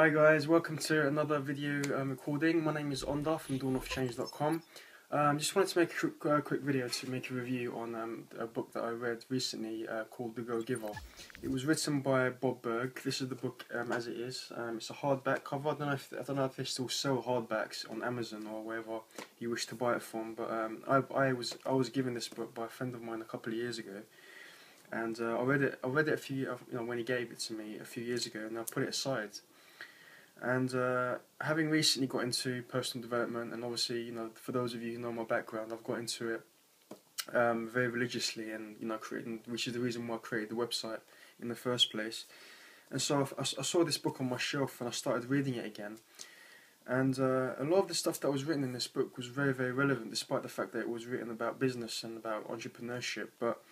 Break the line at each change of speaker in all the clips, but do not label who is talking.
Hi guys, welcome to another video recording. My name is Onda from dawnofchange.com. Just wanted to make a quick video to make a review on a book that I read recently called The Go-Giver. It was written by Burg. This is the book as it is. It's a hardback cover. I don't know if they still sell hardbacks on Amazon or wherever you wish to buy it from. But I was given this book by a friend of mine a couple of years ago, and I read it a few when he gave it to me a few years ago, and I put it aside. And having recently got into personal development, and obviously, for those of you who know my background, I've got into it very religiously, and which is the reason why I created the website in the first place. And so I saw this book on my shelf, and I started reading it again. And a lot of the stuff that was written in this book was very, very relevant, despite the fact that it was written about business and about entrepreneurship. But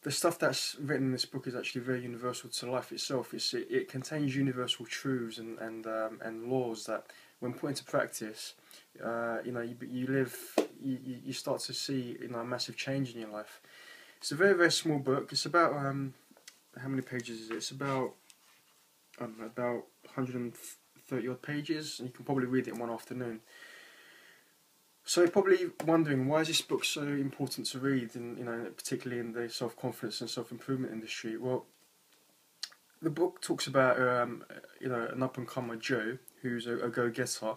the stuff that's written in this book is actually very universal to life itself. It contains universal truths and laws that, when put into practice, you start to see a massive change in your life. It's a very, very small book. It's about how many pages is it? It's about 130 odd pages, and you can probably read it in one afternoon. So you're probably wondering, why is this book so important to read, particularly in the self-confidence and self-improvement industry? Well, the book talks about an up-and-comer Joe who's a go-getter,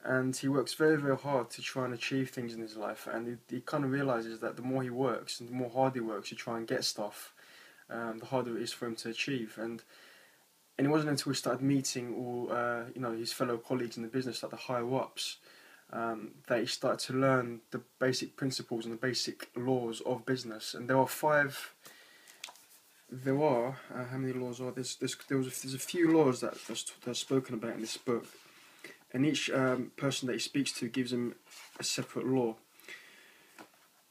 and he works very, very hard to try and achieve things in his life, and he kind of realises that the more he works and the more hard he works to try and get stuff, the harder it is for him to achieve. And it wasn't until he started meeting all his fellow colleagues in the business, like the higher-ups, that he started to learn the basic principles and the basic laws of business. And there are how many laws are there's a few laws that are spoken about in this book, and each person that he speaks to gives him a separate law.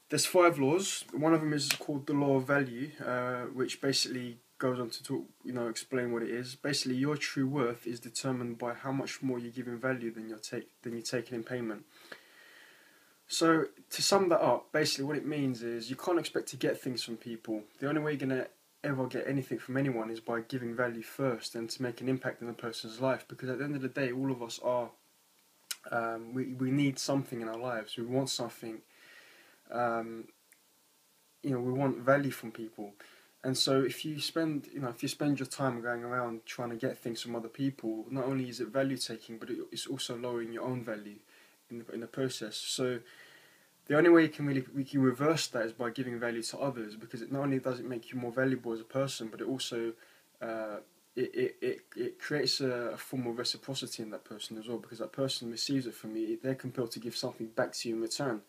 There's 5 laws. One of them is called the law of value, which basically goes on to talk, explain what it is. Basically, your true worth is determined by how much more you give in value than you're taking in payment. So, to sum that up, basically what it means is you can't expect to get things from people. The only way you're going to ever get anything from anyone is by giving value first, and to make an impact in a person's life. Because at the end of the day, all of us are, we need something in our lives. We want something. We want value from people. And so if you spend your time going around trying to get things from other people, not only is it value taking, but it's also lowering your own value in the process. So the only way we can reverse that is by giving value to others, because it not only does it make you more valuable as a person, but it also it creates a form of reciprocity in that person as well, because that person receives it from you. They're compelled to give something back to you in return.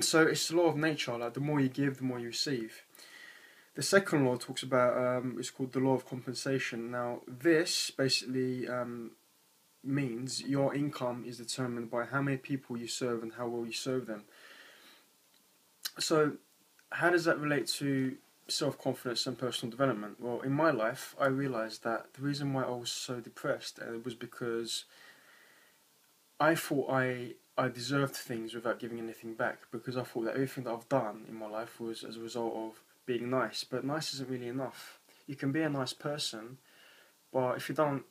So it's the law of nature. Like, the more you give, the more you receive. The second law talks about, it's called the law of compensation. Now, this basically means your income is determined by how many people you serve and how well you serve them. So, how does that relate to self-confidence and personal development? Well, in my life, I realised that the reason why I was so depressed was because I thought I deserved things without giving anything back, because I thought that everything that I've done in my life was as a result of being nice. But nice isn't really enough. You can be a nice person, but if you don't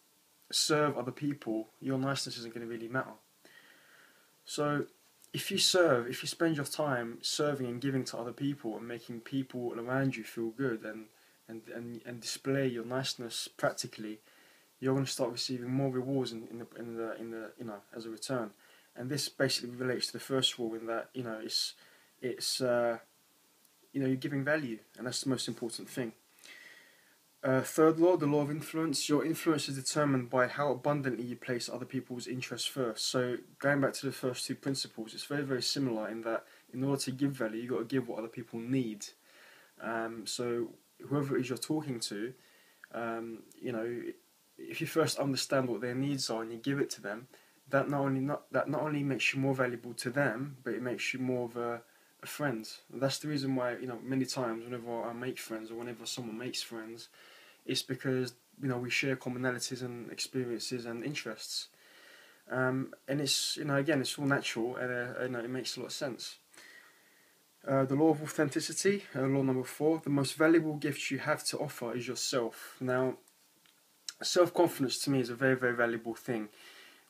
serve other people, your niceness isn't going to really matter. So if you spend your time serving and giving to other people and making people around you feel good and display your niceness practically, you're going to start receiving more rewards in the as a return. And this basically relates to the first rule, in that you're giving value, and that's the most important thing. Third law, the law of influence. Your influence is determined by how abundantly you place other people's interests first. So going back to the first 2 principles, it's very, very similar in that in order to give value, you've got to give what other people need. So whoever it is you're talking to, if you first understand what their needs are and you give it to them, that not only makes you more valuable to them, but it makes you more of a friend. And that's the reason why, many times whenever I make friends, or whenever someone makes friends, it's because we share commonalities and experiences and interests. And it's again, it's all natural, and it makes a lot of sense. The law of authenticity, law number 4. The most valuable gift you have to offer is yourself. Now, self-confidence to me is a very, very valuable thing.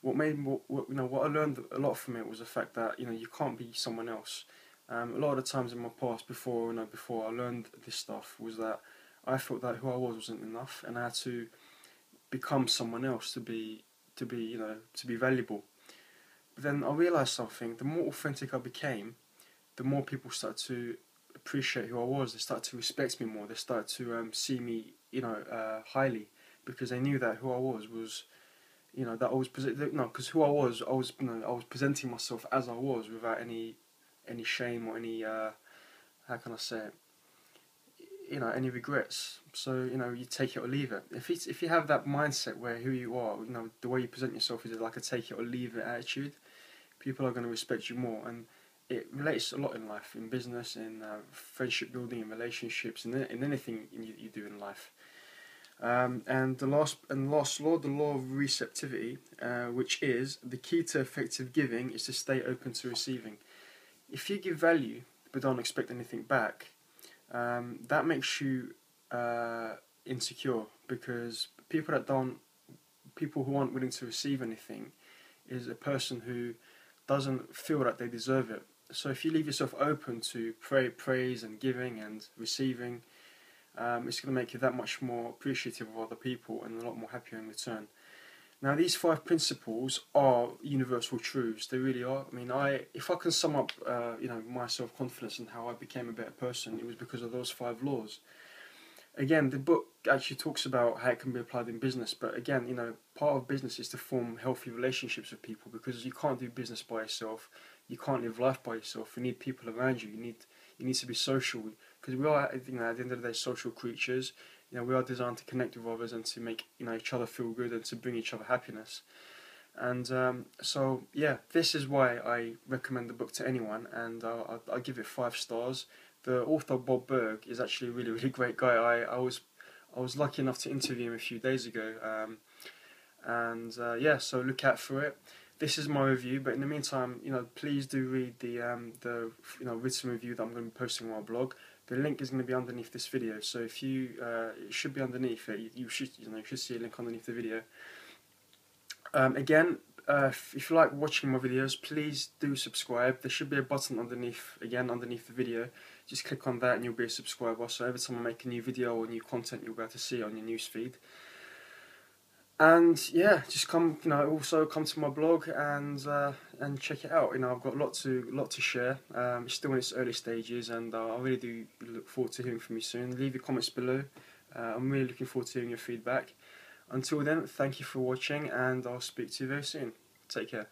What I learned a lot from it was the fact that you can't be someone else. A lot of the times in my past, before I learned this stuff, was that I felt that who I was wasn't enough, and I had to become someone else to be valuable. But then I realised something: the more authentic I became, the more people started to appreciate who I was. They started to respect me more. They started to see me, highly, because they knew that who I was that I was because who I was presenting myself as I was without any shame or any how can I say it, any regrets. So you take it or leave it. If you have that mindset where who you are, the way you present yourself is like a take it or leave it attitude, people are going to respect you more. And it relates a lot in life, in business, in friendship building, in relationships, in anything you do in life. And the last law, the law of receptivity, which is the key to effective giving is to stay open to receiving. If you give value but don't expect anything back, that makes you insecure, because people who aren't willing to receive anything is a person who doesn't feel that they deserve it. So if you leave yourself open to praise and giving and receiving, it's going to make you that much more appreciative of other people and a lot more happier in return. Now, these 5 principles are universal truths. They really are. I mean, if I can sum up, my self-confidence and how I became a better person, it was because of those 5 laws. Again, the book actually talks about how it can be applied in business, but again, part of business is to form healthy relationships with people, because you can't do business by yourself. You can't live life by yourself. You need people around you. You need to be social, because we are, at the end of the day, social creatures. We are designed to connect with others and to make each other feel good and to bring each other happiness. And so yeah, this is why I recommend the book to anyone, and I'll give it 5 stars. The author, Bob Burg, is actually a really, really great guy. I was lucky enough to interview him a few days ago, yeah, so look out for it. This is my review, but in the meantime, please do read the written review that I'm going to be posting on my blog. The link is going to be underneath this video, so if it should be underneath it. You should see a link underneath the video. Again, if you like watching my videos, please do subscribe. There should be a button underneath the video. Just click on that and you'll be a subscriber. So every time I make a new video or new content, you'll be able to see it on your newsfeed. And yeah, just also come to my blog and check it out. I've got a lot to share. It's still in its early stages, and I really do look forward to hearing from you soon. Leave your comments below. I'm really looking forward to hearing your feedback. Until then, thank you for watching, and I'll speak to you very soon. Take care.